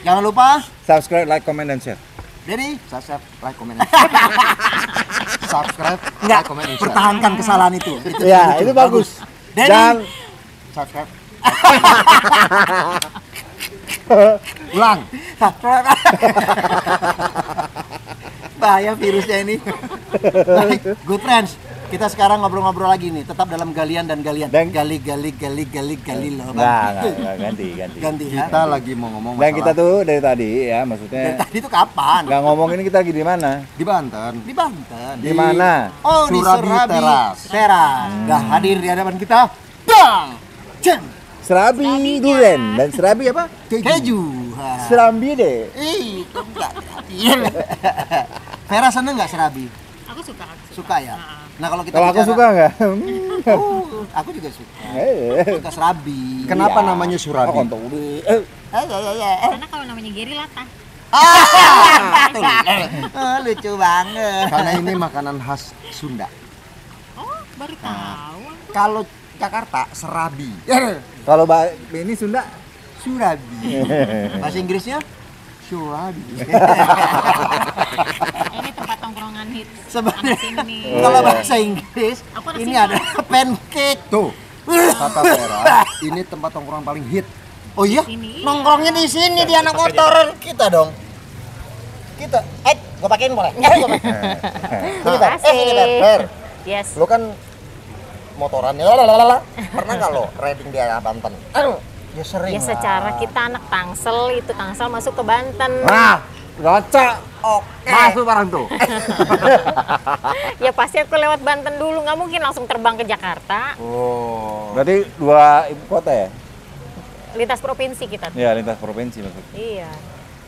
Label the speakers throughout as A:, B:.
A: Jangan lupa
B: Subscribe, like, comment, dan share.
A: Dedi
B: Subscribe, like, comment,
A: subscribe,
B: Enggak,
A: like, comment, and share. Pertahankan kesalahan itu.
B: Ya, itu bagus.
A: Dedi
B: Dan
A: subscribe. Ulang. Subscribe. Bahaya virusnya ini. Baik, good friends. Kita sekarang ngobrol-ngobrol lagi nih, tetap dalam galian dan galian.
B: Dan-
A: gali loh, Bang.
B: enggak, ganti.
A: Ganti ya.
C: Kita lagi mau ngomong
B: Dan kita
C: masalah
B: tuh dari tadi ya,
A: Dari
B: maksudnya
A: tadi itu kapan?
B: nggak ngomongin kita lagi di mana.
C: di Banten.
A: Di Banten.
B: Di mana?
A: Oh, di
C: Surabi
A: Surabi
C: Teras.
A: Teras. Dah hadir di hadapan kita. Bang! Ceng!
B: Serabi duren dan serabi apa?
A: Keju.
B: Serambi deh.
A: Ih, kok enggak perhatian. Vera seneng nggak serabi?
D: Aku suka.
A: Suka ya? Nah, kalau kita
B: Kalau aku
A: bicara-
B: suka nggak?
A: Oh, aku juga suka. Suka serabi.
C: Kenapa
B: Iya.
C: namanya Surabi?
B: Oh, kontol udah.
A: Ya.
D: Karena kalau namanya Geri Lata.
A: Lucu banget.
C: Karena ini makanan khas Sunda.
D: Oh, baru tahu.
C: Kalau Jakarta Serabi.
B: Kalau ini Sunda,
A: Surabi. Bahasa Inggrisnya? Surabi.
D: Ini tempat tongkrongan hits.
A: Sebenarnya
D: Anak sini.
A: kalau bahasa Inggris
D: Aku anak
A: ini
D: sini.
A: adalah pancake.
C: Tuh, kata Vera, ini tempat tongkrongan paling hit.
A: Oh iya?
D: Sini.
A: Nongkrongnya di sini di anak motor kita dong. Kita, gua pakein boleh?
D: Terima kasih.
A: Sini, Ber.
D: Yes.
A: Lu kan motoran ya, lalalala. Pernah nggak lo riding di arah Banten? Ya sering
D: Ya
A: lah.
D: secara kita anak Tangsel, itu Tangsel masuk ke Banten.
B: nah, gocak.
A: Oke.
B: Masuk barang tuh.
D: Ya pasti aku lewat Banten dulu, nggak mungkin langsung terbang ke Jakarta.
C: Oh.
B: Berarti dua ibu kota ya?
D: Lintas provinsi kita.
B: Ya, lintas provinsi maksudnya.
D: Iya.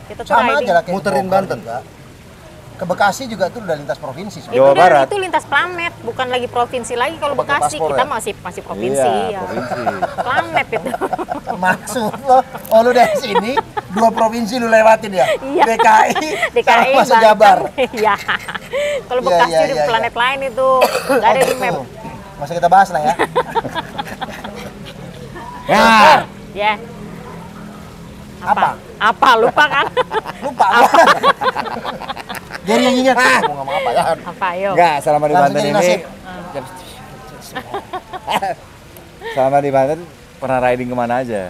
D: Kita tuh
A: Sama
D: riding.
A: aja lah kayak
C: Muterin
A: Bogor
C: Banten.
A: juga. Ke Bekasi juga tuh udah lintas provinsi.
D: Itu
B: Jawa
D: udah-
B: Barat.
D: itu lintas planet, bukan lagi provinsi lagi. Kalau
A: Pakai
D: Bekasi
A: paspor
D: kita
A: ya?
D: masih provinsi
B: Iya,
D: ya.
B: provinsi.
D: Planet itu.
A: Maksud lo, oh lu dari sini dua provinsi lu lewatin ya?
D: Iya.
A: DKI,
D: DKI
A: sama
D: Banten.
A: Jabar.
D: Iya. Kalau
A: Iya,
D: Bekasi
A: iya,
D: udah
A: iya,
D: planet lain itu. Nggak ada di map.
A: Masih kita bahas lah ya.
B: Ya.
D: Ya.
A: Apa?
D: Apa? Lupa kan?
A: Lupa. Jadi yang ingat. Mau ngomong apa ya?
D: Apa ayo?
B: Enggak, selama di
A: Langsung
B: Banten
A: jadi
B: ini
A: nasib.
B: selama di Banten pernah riding kemana aja?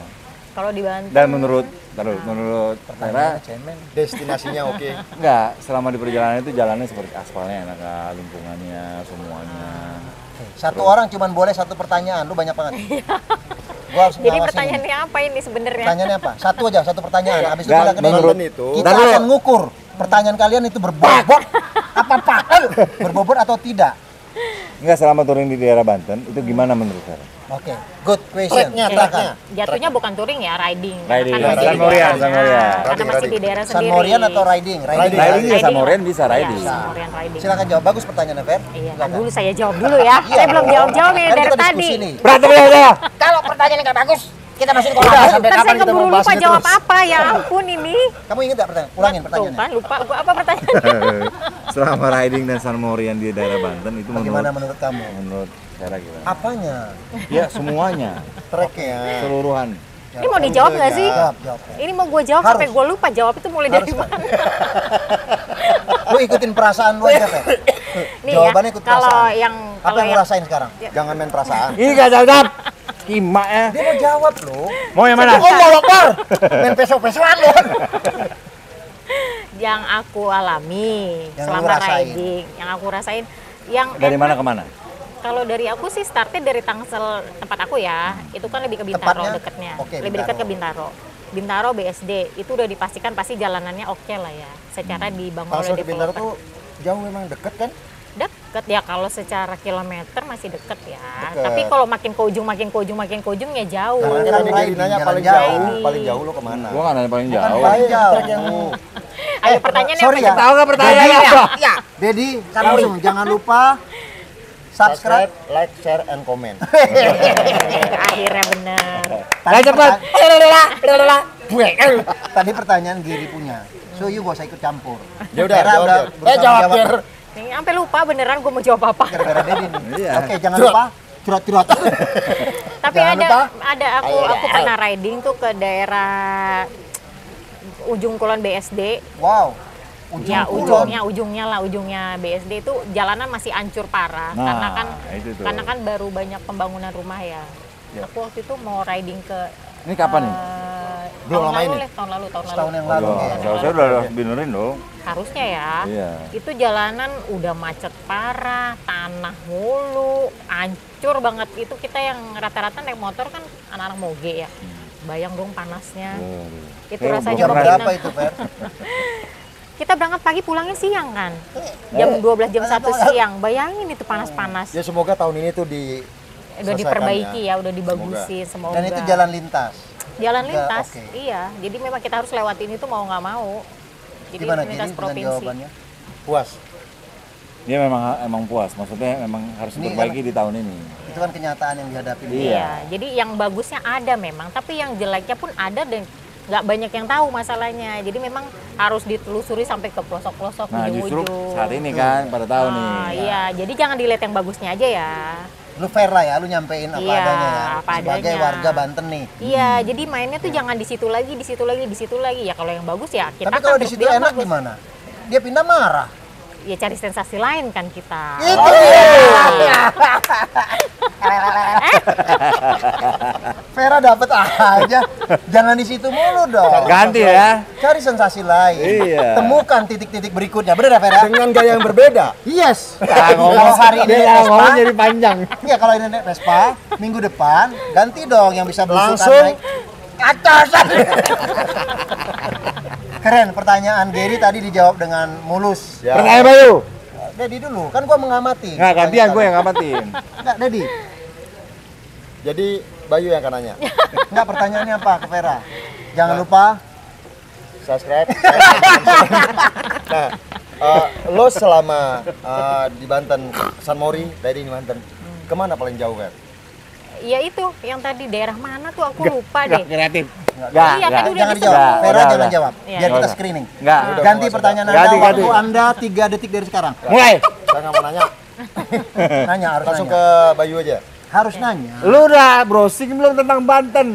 D: Kalau di Banten.
B: Dan menurut Vera,
C: Destinasinya oke.
B: enggak, selama di perjalanan itu jalannya seperti aspalnya enak, nggak? Lingkungannya, semuanya.
A: Satu orang cuman boleh satu pertanyaan, lu banyak banget. Gua harus
D: Jadi
A: ngawasin
D: pertanyaannya apa ini sebenarnya?
A: Pertanyaannya apa? Satu aja, satu pertanyaan. Habis itu
B: Dan
A: kita
B: menurut
C: itu,
A: kita
B: Dan dulu.
A: akan ngukur pertanyaan kalian itu berbobot apa? Berbobot atau tidak?
B: Enggak, selama touring di daerah Banten itu gimana menurut Vera?
A: Oke, good question.
C: Tracknya.
D: Jatuhnya bukan touring ya, riding.
B: Riding,
D: Karena masih
B: San
D: di
B: Morian,
D: daerahnya.
B: San Morian.
D: Karena masih di daerah
A: San
D: sendiri.
A: Morian atau riding?
B: Riding juga San Morian bisa
D: Iya,
B: riding.
D: San Morian riding.
A: Silakan jawab. Bagus pertanyaannya, Fer.
D: Iya, kan
A: Silakan.
D: dulu saya jawab dulu ya.
A: Iya,
D: Saya belum
A: dong.
D: jawab-jawab nih
A: Kan
D: dari
A: kita
D: tadi.
A: diskusi nih.
B: Berantem aja.
A: Kalau pertanyaannya nggak bagus, kita masukin
C: Udah,
A: kolam.
C: sampai
D: Ntar
C: kapan
D: saya
C: kita mau
D: keburu
C: bahas
D: lupa
C: ini
D: jawab
C: terus?
D: apa, ya ampun ini.
A: Kamu ingat nggak pertanyaan? Ulangin
D: Tuh
A: pertanyaannya.
D: kan, lupa gua apa pertanyaannya.
B: Selama riding dan San Morian di daerah Banten itu
A: Bagaimana menurut kamu?
B: menurut Vera gimana?
A: Apanya?
B: Ya semuanya,
C: Tracknya.
B: keseluruhan.
D: Ini mau dijawab nggak sih?
A: Jawab, jawab.
D: Ini mau gue jawab
A: Harus.
D: sampai gue lupa jawab itu mulai dari
A: Harus, Pak.
D: mana.
A: Lu ikutin perasaan lu aja, Fer.
D: Nih
A: Jawabannya ikut
D: kalau
A: perasaan.
D: yang
A: Apa yang lu rasain sekarang?
C: Jangan main perasaan.
B: Ini gak jawab. Kima ya.
A: Dia mau jawab loh.
B: Mau yang mana?
A: Oh, mau Akbar. Main peso-pesoan lu.
D: yang aku alami
A: Yang lu
D: selama
A: rasain.
D: riding, yang aku rasain, yang
B: Dari mana
D: enak,
B: ke mana?
D: kalau dari aku sih startnya dari Tangsel tempat aku ya, itu kan lebih ke Bintaro
A: Tempatnya?
D: deketnya,
A: Oke,
D: lebih dekat ke Bintaro. Bintaro BSD itu udah dipastikan pasti jalanannya oke lah ya, secara dibangun oleh
C: Langsung ke Bintaro
D: developer.
C: tuh jauh memang deket kan?
D: Deket ya, kalau secara kilometer masih deket ya.
C: Deket.
D: Tapi kalau makin ke ujung ya jauh.
A: Karena
C: Kan
A: kan
C: jadi
A: riding,
C: nanya
A: jalan
C: paling
A: jauh.
C: jauh, paling jauh lo kemana?
B: Gua nggak nanya paling
A: Bukan
B: jauh.
A: paling jauh.
C: Trek yang
D: Ayo pertanyaannya
A: sorry
D: apa?
A: ya.
B: Tahu nggak pertanyaannya apa?
A: Ya, Dedi, langsung jangan lupa subscribe.
C: like, share, and comment.
D: Akhirnya bener.
A: Tadi,
B: Ayo, cepat.
A: tadi pertanyaan Giri punya. So you gak usah ikut campur.
C: Ya udah,
A: Vera
C: jawab,
A: udah
C: jawab.
A: berusaha
C: Jawab,
A: menjawab.
C: Ger.
D: Nih, sampai lupa beneran gue mau jawab apa.
A: Gara-gara Dedi nih.
B: Iya.
A: Oke, jangan lupa curhat-curhat.
D: Tapi
A: Jangan lupa.
D: ada aku pernah riding tuh ke daerah ujung Kulon BSD.
A: Wow.
D: Ya
A: Kulon.
D: ujungnya BSD itu jalanan masih hancur parah
B: Nah,
D: karena
B: itu tuh.
D: kan baru banyak pembangunan rumah ya. Aku waktu itu mau riding ke
B: Ini kapan nih?
A: Belum
D: tahun
A: lama
D: lalu
A: ini?
D: lah, tahun lalu.
A: Setahun yang lalu.
B: Oh,
A: ya.
B: saya udah harus benerin dong.
D: Harusnya ya.
B: Iya.
D: Itu jalanan udah macet parah, tanah mulu, hancur banget. Itu kita yang rata-rata naik motor kan anak-anak moge ya. Bayang dong panasnya. Itu rasanya
A: Jam
D: menghina.
A: berapa itu, Fer?
D: Kita berangkat pagi pulangnya siang kan. Jam 12 jam 1 siang. Bayangin itu panas-panas.
C: Ya semoga tahun ini tuh di
D: Udah diperbaiki ya, udah dibagusin semoga.
A: Dan itu jalan lintas.
D: Jalan
A: Ya,
D: lintas.
A: oke.
D: Iya, jadi memang kita harus lewatin itu mau nggak mau. Jadi
A: Gimana Giri
D: lintas
A: dengan
D: provinsi.
A: jawabannya?
C: puas.
B: Dia memang puas. Maksudnya memang harus
A: Ini
B: diperbaiki di tahun ini.
A: Itu kan kenyataan yang dihadapi.
B: Iya.
D: Iya, jadi yang bagusnya ada memang, tapi yang jeleknya pun ada dan nggak banyak yang tahu masalahnya. Jadi memang harus ditelusuri sampai ke pelosok-pelosok,
B: Nah justru
D: ujung-ujung.
B: saat ini kan pada tahu nih.
D: Nah, iya, jadi jangan dilihat yang bagusnya aja ya.
A: Lu fair lah ya, lu nyampein apa
D: Iya,
A: adanya ya.
D: apa
A: Sebagai
D: adanya.
A: warga Banten nih.
D: Iya, jadi mainnya tuh jangan di situ lagi, di situ lagi, di situ lagi. Ya kalau yang bagus ya kita
A: Tapi
D: kan
A: kalau di
D: terus
A: situ
D: bilang
A: enak
D: bagus.
A: gimana? Dia pindah marah.
D: Ya cari sensasi lain kan kita.
A: Itu Vera dapat aja. Jangan di situ mulu dong.
B: Ganti ya.
A: Cari sensasi lain.
B: Iya.
A: Temukan titik-titik berikutnya. Bener ya Vera?
C: Dengan gaya yang berbeda.
A: Yes.
B: Ngomong
A: Kalau hari ini
B: dia
A: Vespa,
B: ngomong jadi panjang.
A: iya kalau ini naik Vespa, minggu depan ganti dong yang bisa belusukan
C: Langsung.
A: naik atas. Keren pertanyaan Gary tadi dijawab dengan mulus.
C: Ya.
B: Pertanyaan Bayu.
A: Dedi dulu, kan gua mengamati.
B: Nggak gantian gue yang ngamatin.
A: Enggak, Dedi.
C: Jadi Bayu yang akan nanya.
A: Enggak, pertanyaannya apa ke Vera? Jangan lupa
C: Subscribe. Nah, lo selama di Banten, San Mori, dari di Banten, kemana paling jauh kan?
D: Ya itu, yang tadi daerah mana tuh aku lupa deh.
B: Kreatif.
D: Iya, tadi udah
A: jangan
D: disebut.
A: dijawab. Vera
B: Udah,
A: jangan
B: udah.
A: jawab.
D: Iya.
A: Biar kita
B: Udah.
A: screening.
B: Nggak.
A: Ganti pertanyaan Anda.
B: Ganti,
A: Waktu
B: ganti.
A: Anda 3 detik dari sekarang.
B: Mulai.
C: Saya nggak mau nanya,
A: Nanya, harus
C: langsung
A: nanya.
C: ke Bayu aja.
A: Harus nanya.
B: Lu udah browsing belum tentang Banten?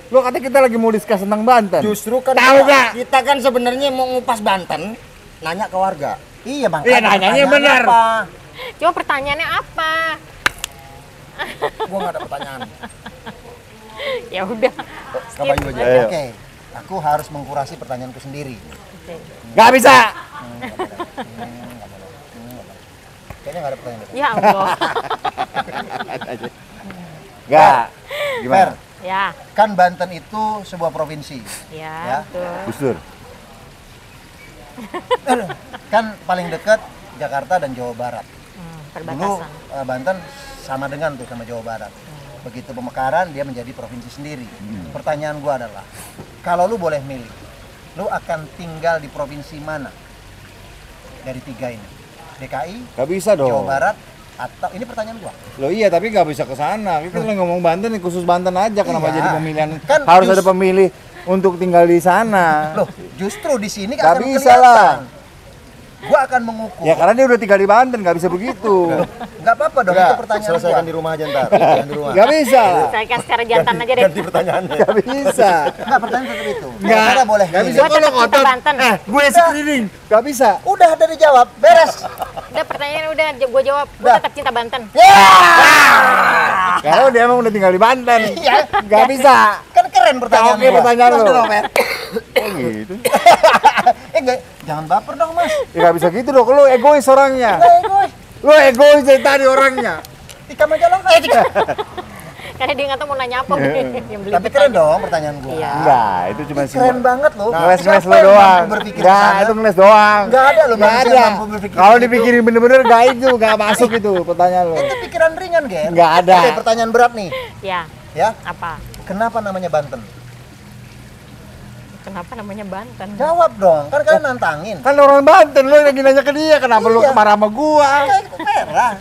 B: Lu kata kita lagi mau diskus tentang Banten.
C: Justru kan
B: Tahu nggak?
C: kita kan sebenarnya mau ngupas Banten, nanya ke warga.
A: Iya, Bang.
B: Iya, nanyanya benar.
D: Coba pertanyaannya apa?
C: Gua nggak ada pertanyaan.
D: Ya udah.
C: Ke Bayu aja.
B: Ayo.
A: Oke. Aku harus mengkurasi pertanyaanku sendiri.
D: Oke.
B: Nggak bisa.
A: Kayaknya nggak ada pertanyaan.
D: Ya Allah.
B: Nggak.
A: Fer,
B: Gimana?
D: Ya,
A: kan Banten itu sebuah provinsi.
D: ya,
A: Ya.
D: betul.
B: Gus Dur.
A: Kan paling dekat Jakarta dan Jawa Barat. Dulu
D: Perbatasan.
A: Banten sama dengan tuh sama Jawa Barat. Begitu pemekaran dia menjadi provinsi sendiri. Pertanyaan gua adalah, kalau lu boleh milih, lu akan tinggal di provinsi mana dari 3 ini? DKI,
B: Nggak bisa dong.
A: Jawa Barat, atau ini pertanyaan gua.
B: Loh iya, tapi nggak bisa ke sana. Kita lagi ngomong Banten, khusus Banten aja. Kenapa
A: Iya.
B: jadi pemilihan?
A: Kan
B: Harus
A: just-
B: ada pemilih untuk tinggal di sana.
A: Loh, justru di sini
B: Nggak
A: akan
B: bisa
A: kelihatan.
B: lah.
A: Gua akan mengukur.
B: Ya karena dia udah tinggal di Banten, nggak bisa begitu.
A: Nggak apa-apa dong,
C: Enggak,
A: itu pertanyaan
C: selesaikan
A: gua.
C: di rumah aja ntar. Selesaikan di rumah.
B: Nggak bisa.
D: Selesaikan secara jantan aja deh.
C: Ganti pertanyaannya.
B: Nggak bisa.
A: Nggak, pertanyaan tetap itu.
B: Nggak.
A: Saudara boleh
B: Nggak
A: milih.
B: bisa.
D: Gua tetap cinta Banten.
B: Gue screening. Nggak bisa.
A: Udah ada dijawab, beres.
D: Udah pertanyaan udah gue jawab. Gue
A: Dah.
D: tetap cinta Banten.
B: Karena dia emang udah tinggal di Banten. Nggak bisa.
A: Kan keren pertanyaan
B: Oke,
A: gua.
B: pertanyaan
A: Mas
B: lu.
A: dong, Fer.
B: Oh gitu.
A: Enggak, jangan baper dong, Mas.
B: Ya nggak bisa gitu dong. Lu egois orangnya.
A: Enggak egois.
B: Lu egois dari tadi orangnya.
A: Tikam aja lo.
D: Karena dia nggak tahu mau nanya apa. Yang beli
A: Tapi keren dong pertanyaan gua.
D: Iya.
B: Enggak, itu cuma
A: Keren banget loh.
B: ngeles-ngeles
A: Siapa
B: lu
A: yang
B: doang.
A: mampu berpikir
B: Enggak,
A: kesana?
B: itu ngeles doang.
A: Nggak ada loh
B: Nggak
A: manusia
B: ada.
A: yang mampu berpikir
B: Kalau
A: gitu.
B: dipikirin bener-bener nggak itu, nggak masuk itu pertanyaan lu.
A: Itu pikiran ringan, Gen.
B: Nggak ada.
A: Oke, pertanyaan berat nih.
D: Ya,
A: Ya,
D: apa?
A: kenapa namanya Banten?
D: Kenapa namanya Banten?
A: Jawab dong, kan kalian nantangin.
B: Kan orang Banten, lu lagi nanya ke dia, kenapa lu
A: Iya.
B: marah sama gua?
A: Kayak itu merah.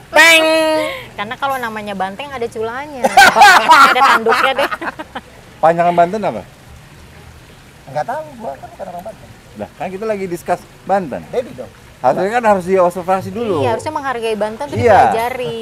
D: Peng. Karena kalau namanya banteng ada culanya. Ada tanduknya deh.
B: Panjangan Banten apa?
A: Enggak tahu, gua kan bukan orang Banten.
B: Lah, kan kita lagi discuss Banten.
A: Dedi dong.
B: Harusnya kan harus diobservasi dulu.
D: Iya, harusnya menghargai Banten tuh
B: Iya.
D: dipelajari.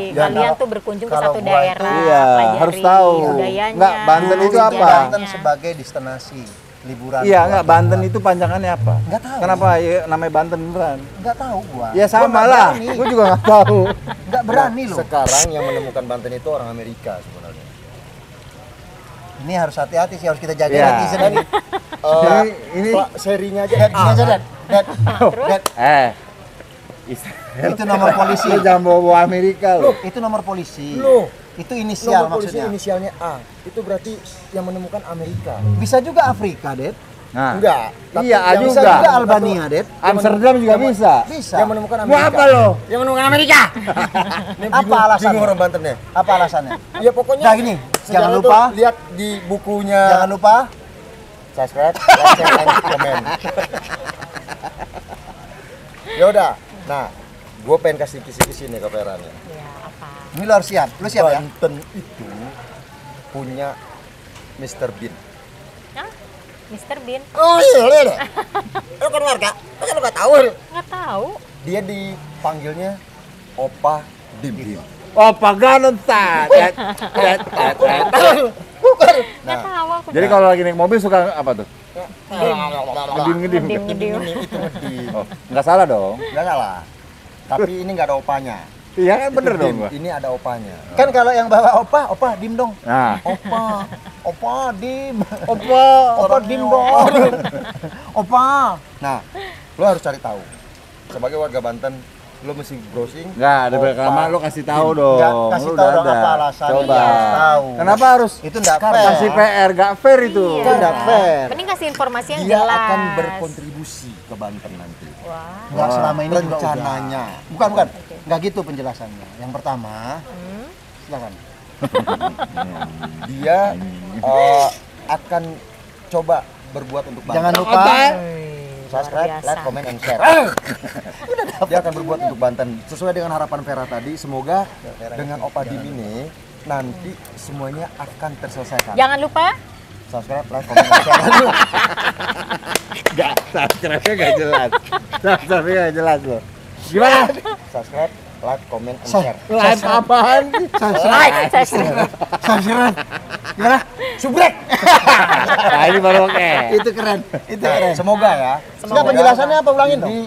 A: Ya,
D: Kalian
A: kalau-
D: tuh berkunjung ke
A: kalau
D: satu
A: gua
D: daerah,
A: itu-
B: Iya,
D: pelajari
B: harus tahu.
D: budayanya.
B: Nggak, Banten itu apa?
D: sejarahnya.
A: Banten sebagai destinasi liburan.
B: Iya,
A: buat
B: enggak
A: gua.
B: Banten itu panjangannya apa?
A: Nggak tahu.
B: Kenapa ya, namanya Banten beneran?
A: Enggak tahu gua.
B: Ya
A: Gua
B: sama
A: nggak
B: lah.
A: berani.
B: Gua juga nggak tahu.
A: Nggak berani loh.
C: Sekarang yang menemukan Banten itu orang Amerika sebenarnya.
A: Ini harus hati-hati sih, harus kita jaga
B: Iya.
A: netizen ini.
B: Ini
C: Serinya aja
A: Dad, ini aja, Dad. Dad. Dad. Itu nomor polisi.
B: Lu jangan bawa Amerika lu.
A: Itu nomor polisi.
C: Loh,
A: Itu inisial
C: nomor polisi
A: maksudnya.
C: inisialnya A. Itu berarti yang menemukan Amerika.
A: Bisa juga Afrika, Dad.
B: Nah,
C: Enggak. tapi
B: Iya,
C: yang
A: Bisa
B: juga.
A: juga Albania, Dad.
B: Amsterdam juga bisa.
A: Bisa.
C: Yang menemukan
B: Mau
C: Amerika.
B: apa lo?
C: Yang menemukan Amerika. Ini
A: Apa
C: bingung-
A: alasannya?
C: Bingung orang Bantennya.
A: Apa alasannya?
C: Ya pokoknya.
A: Nah, gini,
C: sejarah
A: jangan
C: itu
A: lupa.
C: lihat di bukunya.
A: Jangan lupa
C: Subscribe, like, share, and comment. Ya udah. Nah, gue pengen kasih kisi-kisi nih ke Vera nih.
D: Ya, apa?
A: ini lo harus siap. Lu siap ya?
C: Banten itu punya Mr. Bean.
D: Hah? Mr. Bean?
C: Oh iya, iya. Lu kan warga, lu kan nggak tahu.
D: Nggak tahu.
C: Dia dipanggilnya Opa Dim Dim.
B: Oh, paganon tat.
D: Nggak
C: Nah,
D: tahu aku.
B: Jadi kalau lagi naik mobil suka apa tuh? Ngedim-ngedim.
D: Ngedim-ngedim.
C: itu ngedim.
B: Oh, nggak salah dong.
C: Nggak salah. Tapi ini nggak ada opanya.
B: Iya kan bener
C: Itu
B: dong
C: dim.
B: gua.
C: Ini ada opanya.
A: Kan kalau yang bawa opa dim dong.
B: Nah,
A: Opa dim.
B: apa?
A: Opa dim dong. Opa.
C: Nah, lo harus cari tahu. Sebagai warga Banten, lo mesti browsing.
B: Enggak, ada
C: Opa
B: lama lu kasih tahu
A: Nggak,
B: dong.
A: kasih
B: Lu
A: tahu
B: udah
A: dong
B: ada.
A: apa alasannya.
B: Coba.
A: Harus tahu.
B: Kenapa harus
A: Itu enggak fair.
B: kasih PR? Gak fair itu.
D: Iya.
B: Itu nggak fair.
D: Mending kasih informasi yang
C: Dia
D: jelas.
C: akan berkontribusi ke Banten nanti.
D: Wah.
A: Enggak selama ini juga udah.
C: Rencananya.
A: Bukan. Enggak gitu penjelasannya. Yang pertama, silakan.
C: Dia akan coba berbuat untuk Banten.
A: Jangan lupa
C: Subscribe,
D: Luar
C: like,
D: biasa.
C: comment, and share. Dia akan berbuat untuk Banten sesuai dengan harapan Vera tadi. Semoga dengan Opa Dim ini nanti semuanya akan terselesaikan.
D: Jangan lupa
C: Subscribe, like, comment, and share.
B: Enggak, subscribe-nya enggak jelas. Subscribe-nya enggak jelas loh. Gimana?
C: Subscribe, like, comment, and share.
B: Live apaan?
A: subscribe. Subscribe. Gimana?
C: Subrek.
B: Nah, ini baru oke.
A: Itu keren. Itu keren.
C: Semoga ya.
A: Enggak, penjelasannya apa? Ulangin dong.
C: Jadi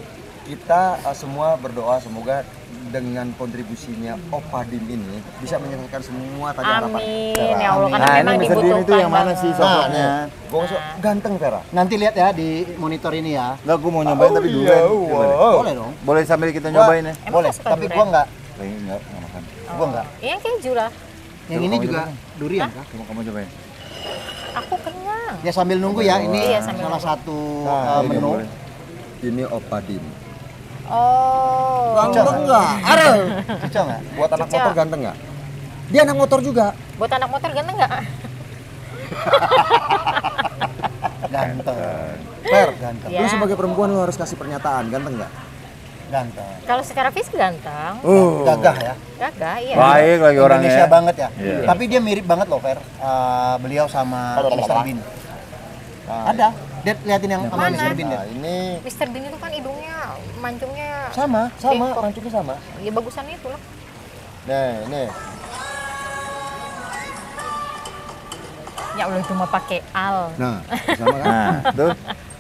C: kita semua berdoa semoga dengan kontribusinya Opa Dim ini bisa menyelesaikan semua tadi harapan
D: amin
C: Vera.
D: ya Allah karena
B: Nah, ini
D: memang
B: Mr. Dim itu
D: dibutuhkan
B: yang mana
D: banget.
B: sih sosoknya?
C: Gua masuk ganteng Vera.
A: Nanti lihat ya di monitor ini ya.
B: Enggak, gua mau nyobain tapi dulu.
A: Boleh dong.
B: Boleh sambil kita nyobain ya?
D: Emang
A: Boleh,
D: nggak suka
A: tapi
D: durian?
A: gua enggak.
B: Enggak makan.
A: Gua enggak.
D: Yang keju lah.
A: Yang
B: Coba
A: ini
B: kamu
A: juga
B: cobain.
A: durian kah?
B: Coba kamu cobain.
D: Aku kenyang.
A: Ya sambil nunggu ya, ini
D: Iya, sambil
A: salah
D: nunggu.
A: satu
C: Nah, ini
A: menu.
B: boleh.
C: Ini Opa Dim.
D: Oh.
A: Ganteng
C: enggak? Ada.
A: Cocok nggak?
C: Buat anak
D: Cocok.
C: motor ganteng nggak? Dia anak motor juga.
D: Buat anak motor ganteng nggak?
A: Ganteng.
C: Fer,
A: Ganteng.
D: Ya.
C: lu sebagai perempuan lu harus kasih pernyataan ganteng nggak?
A: Ganteng.
D: Kalau secara fisik ganteng,
A: Gagah ya.
D: gagah iya.
B: Baik lagi orangnya.
A: Indonesia banget ya.
B: Iya.
A: Tapi dia mirip banget loh, Fer. Beliau sama Mr. Bean. Ada. Dad, liatin yang sama
D: Mana?
A: Mr. Bean, Dad.
C: Nah, ini
D: Mr. Bean itu kan hidungnya, mancungnya
C: sama,
D: bengkok.
C: mancungnya sama.
D: Ya bagusan itu lah.
C: Nah, ini.
D: Ya Allah cuma pakai al.
B: Nah, sama kan? Nah, tuh.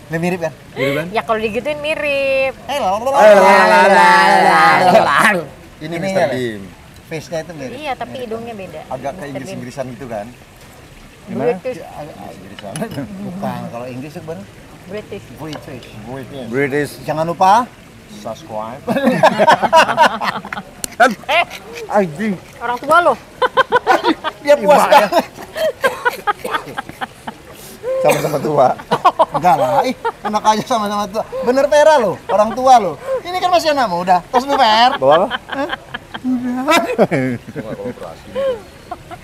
A: Lebih mirip kan?
B: Mirip kan?
D: Ya kalau digituin mirip.
C: Ini
A: Ini
C: Mr.
A: ya.
C: Bean.
A: Face-nya itu mirip.
D: Iya, tapi hidungnya beda.
C: Agak ke
D: Mr. Bean.
C: Inggris-Inggrisan gitu kan.
D: British.
C: Inggrisan.
A: Bukan, kalau Inggris itu benar.
D: British.
A: British.
C: British.
B: British.
A: Jangan lupa
C: Subscribe.
B: Anjing.
D: Orang tua loh.
A: dia puas kan?
C: Sama-sama tua.
A: Enggak lah, enak aja sama-sama tua. Bener Vera loh, orang tua loh. Ini kan masih anak muda. Terus lu Ver.
B: Bawa apa?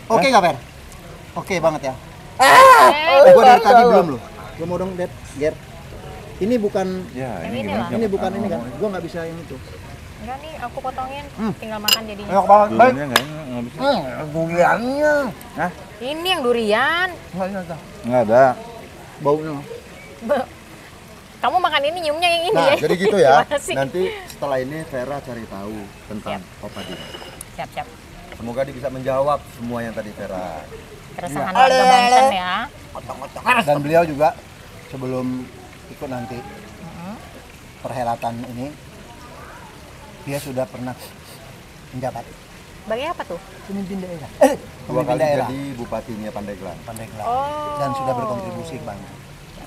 A: Oke nggak Ver? Oke banget ya.
D: Eh,
A: Gua dari tadi belum loh. Gua mau dong Dad, Ger. Ini bukan
B: Ya,
D: Yang
B: ini
D: ini
B: gimana?
D: lah.
A: ini bukan ini kan. Gua nggak bisa yang itu.
D: enggak nih, aku potongin. Tinggal makan jadinya.
A: Enak banget. Baik.
B: Duriannya nggak bisa.
A: Duriannya.
B: Hah?
D: Ini yang durian.
B: Nggak ada. Baunya.
D: Kamu makan ini nyiumnya yang ini
C: Nah,
D: ya.
C: jadi gitu ya.
D: Gimana sih?
C: Nanti setelah ini Vera cari tahu tentang Opa Dina.
D: Siap-siap.
C: Semoga dia bisa menjawab semua yang tadi Vera.
D: Keresahan warga Banten ya.
A: Dan beliau juga sebelum ikut nanti perhelatan ini dia sudah pernah menjabat
D: Bagi apa tuh?
A: pemimpin daerah.
C: 2
A: Pemimpin
C: kali
A: daerah.
C: jadi bupatinya Pandeglang.
A: Pandeglang.
D: Oh.
A: Dan sudah berkontribusi ke Banten.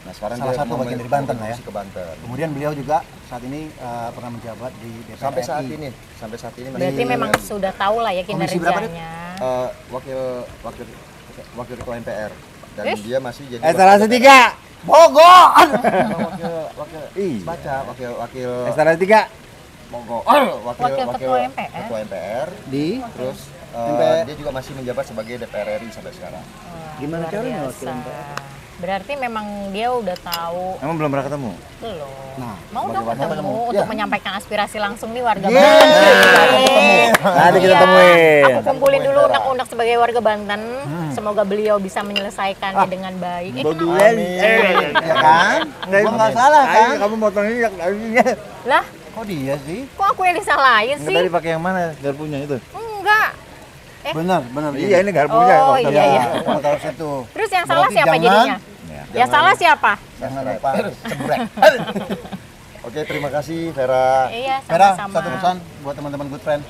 C: Nah, sekarang
A: Salah
C: dia
A: satu bagian dari Banten lah ya.
C: berkontribusi ke Banten.
A: Kemudian beliau juga saat ini pernah menjabat di DPR
C: Sampai saat
A: RI.
C: ini, sampai saat ini
D: Berarti memang sudah tahu lah ya
A: Komisi berapa, Dit?
D: kinerjanya.
C: wakil ketua MPR dan
D: Ih.
C: dia masih jadi
B: Salah
C: wakil
B: setiga.
A: Bogor.
C: wakil
B: Ih.
C: baca wakil
B: Salah tiga.
C: Mogok
D: Wakil ketua MPR.
C: ketua MPR
A: Di
C: terus
A: MPR.
C: dia juga masih menjabat sebagai DPR RI sampai sekarang.
A: Gimana
D: Luar
A: caranya
D: biasa.
A: wakil MPR?
D: Berarti memang dia udah tahu
B: Emang belum pernah ketemu?
D: belum.
A: Nah,
D: Mau dong
C: bagaimana
D: ketemu
A: ketemu?
D: untuk
A: Ya.
D: menyampaikan aspirasi langsung nih warga
A: Yeay.
D: Banten.
B: Nanti kita
D: Iya.
B: temuin.
D: Aku kumpulin dulu unek-unek sebagai warga Banten. Semoga beliau bisa menyelesaikannya dengan baik.
B: Bagus.
A: ya kan? Gua nggak salah kan?
B: Kamu motong ini dagingnya.
D: Lah,
A: Kok dia sih?
D: kok aku yang disalahin
B: Enggak
D: sih?
B: tadi pakai yang mana? Garpunya itu.
D: Enggak.
A: Benar, benar.
B: Iya, ini garpunya.
D: Oh,
B: Kok
D: iya, iya.
A: Kalau taruh situ.
D: Terus yang salah
A: Berarti
D: siapa
A: jangan-
D: jadinya?
B: Ya.
D: Yang salah siapa?
A: Jangan lupa sebrek.
C: Oke, terima kasih Vera.
D: Iya,
A: Vera,
D: sama-sama.
A: satu pesan buat teman-teman good friend.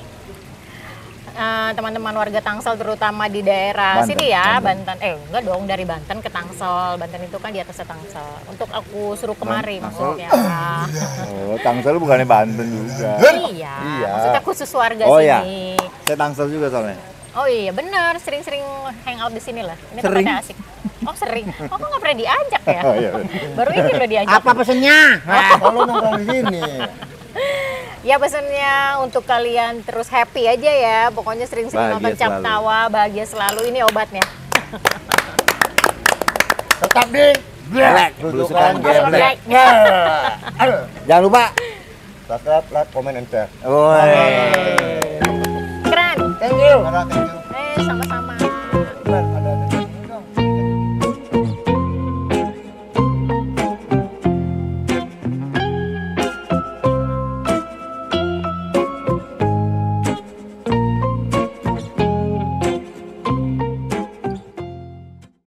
D: Teman-teman warga Tangsel terutama di daerah
B: Banten,
D: sini ya,
B: Banten.
D: Banten. Enggak dong, dari Banten ke Tangsel. Banten itu kan di atasnya Tangsel. Untuk aku suruh kemari
B: Tangsel.
D: maksudnya.
B: Oh, Tangsel bukannya Banten juga.
D: Iya,
C: Iya.
D: maksudnya khusus warga
B: Oh, iya.
D: sini.
B: Saya Tangsel juga soalnya.
D: Oh iya, benar. Sering-sering hangout di sini lah. Ini
B: Sering?
D: tempatnya asik. Oh sering. Oh kok nggak pernah diajak ya?
B: Oh iya.
D: Baru ini udah diajak.
A: Apa pesennya?
C: Kalau nongkrong di sini.
D: Ya pesannya untuk kalian terus happy aja ya. Pokoknya sering-sering
B: Bahagia
D: nonton Cap
B: selalu.
D: Tawa, bahagia selalu. Ini obatnya.
A: Tetap di
B: Black, belusukan
C: Belusukan
B: geblek.
D: Like.
B: Jangan lupa.
C: Subscribe, like, comment, and share.
B: Woi.
D: Keren.
A: Thank you.
D: Sama-sama.